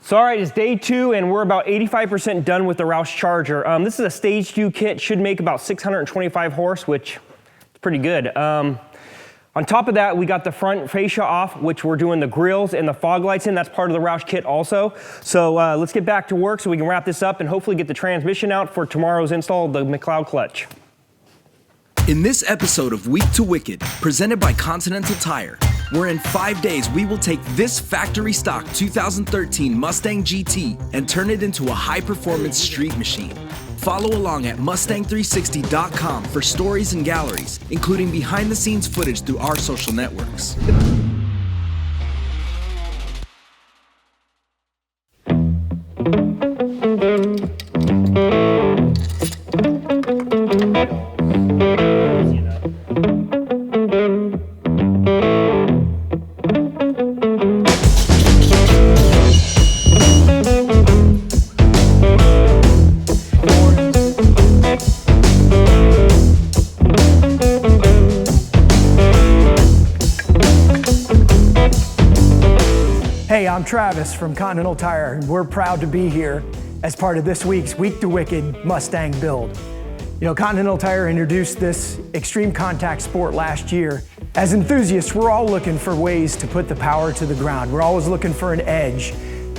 So all right, it's day 2 and we're about 85% done with the ROUSH Charger. This is a stage 2 kit, should make about 625 horse, which is pretty good. On top of that, we got the front fascia off, which we're doing the grills and the fog lights in. That's part of the ROUSH kit also. So let's get back to work so we can wrap this up and hopefully get the transmission out for tomorrow's install of the McLeod clutch. In this episode of Week to Wicked, presented by Continental Tire, where in 5 days we will take this factory stock 2013 Mustang GT and turn it into a high-performance street machine. Follow along at Mustang360.com for stories and galleries, including behind-the-scenes footage through our social networks. Hey, I'm Travis from Continental Tire, and we're proud to be here as part of this week's Week to Wicked Mustang build. You know, Continental Tire introduced this ExtremeContact Sport last year. As enthusiasts, we're all looking for ways to put the power to the ground. We're always looking for an edge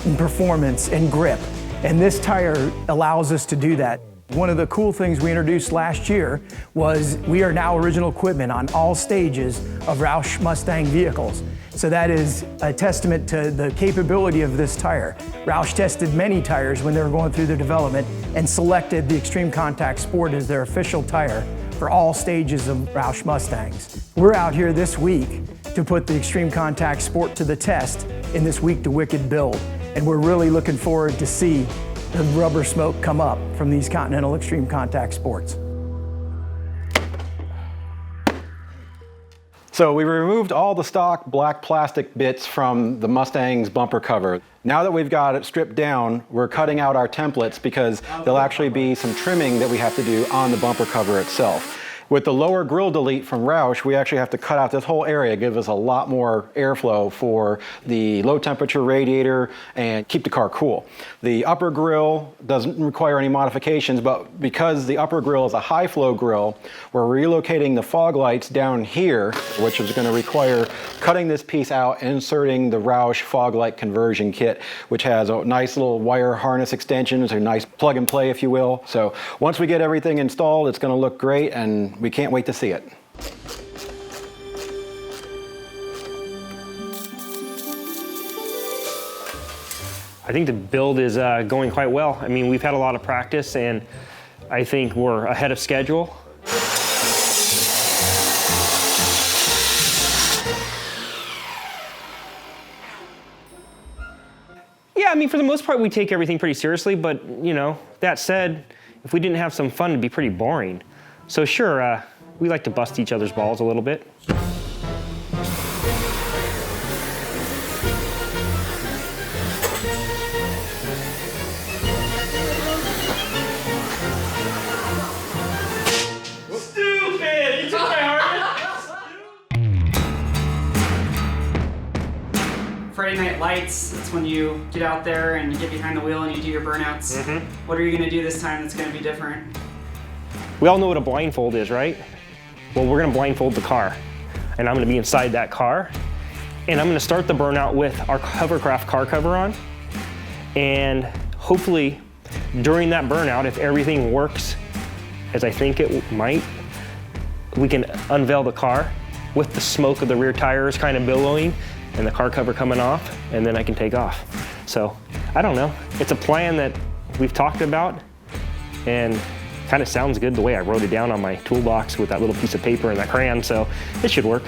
in performance and grip, and this tire allows us to do that. One of the cool things we introduced last year was we are now original equipment on all stages of ROUSH Mustang vehicles. So that is a testament to the capability of this tire. ROUSH tested many tires when they were going through their development and selected the ExtremeContact Sport as their official tire for all stages of ROUSH Mustangs. We're out here this week to put the ExtremeContact Sport to the test in this Week to Wicked build. And we're really looking forward to see the rubber smoke come up from these Continental ExtremeContact Sports. So we removed all the stock black plastic bits from the Mustang's bumper cover. Now that we've got it stripped down, we're cutting out our templates because there'll actually be some trimming that we have to do on the bumper cover itself. With the lower grill delete from ROUSH, we actually have to cut out this whole area, give us a lot more airflow for the low temperature radiator and keep the car cool. The upper grill doesn't require any modifications, but because the upper grill is a high flow grill, we're relocating the fog lights down here, which is going to require cutting this piece out and inserting the ROUSH fog light conversion kit, which has a nice little wire harness extension. It's a nice plug and play, if you will. So once we get everything installed, it's going to look great, and we can't wait to see it. I think the build is going quite well. I mean, we've had a lot of practice and I think we're ahead of schedule. Yeah, I mean, for the most part, we take everything pretty seriously, but you know, that said, if we didn't have some fun, it'd be pretty boring. So sure, we like to bust each other's balls a little bit. Stupid! You took my harness! Friday night lights, that's when you get out there and you get behind the wheel and you do your burnouts. What are you gonna do this time that's gonna be different? We all know what a blindfold is, right? Well, we're gonna blindfold the car. And I'm gonna be inside that car. And I'm gonna start the burnout with our hovercraft car cover on. And hopefully, during that burnout, if everything works as I think it might, we can unveil the car with the smoke of the rear tires kind of billowing and the car cover coming off, and then I can take off. So, I don't know. It's a plan that we've talked about, and kind of sounds good the way I wrote it down on my toolbox with that little piece of paper and that crayon, so it should work.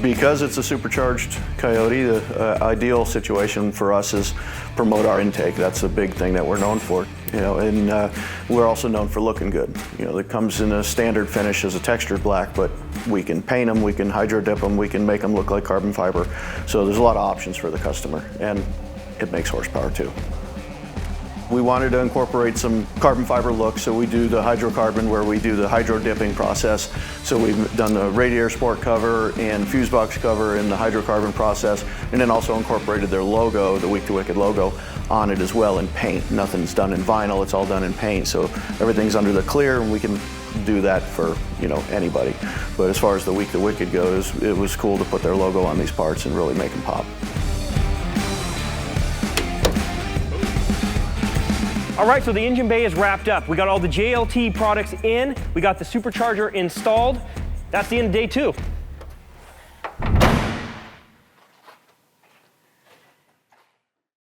Because it's a supercharged Coyote, the ideal situation for us is promote our intake. That's a big thing that we're known for, you know, and we're also known for looking good. You know, it comes in a standard finish as a textured black, but we can paint them, we can hydro dip them, we can make them look like carbon fiber. So there's a lot of options for the customer, and it makes horsepower too. We wanted to incorporate some carbon fiber look, so we do the hydrocarbon where we do the hydro dipping process. So we've done the radiator sport cover and fuse box cover in the hydrocarbon process, and then also incorporated their logo, the Week to Wicked logo, on it as well in paint. Nothing's done in vinyl, it's all done in paint. So everything's under the clear, and we can do that for, you know, anybody. But as far as the Week to Wicked goes, it was cool to put their logo on these parts and really make them pop. All right, so the engine bay is wrapped up. We got all the JLT products in, we got the supercharger installed. That's the end of day 2.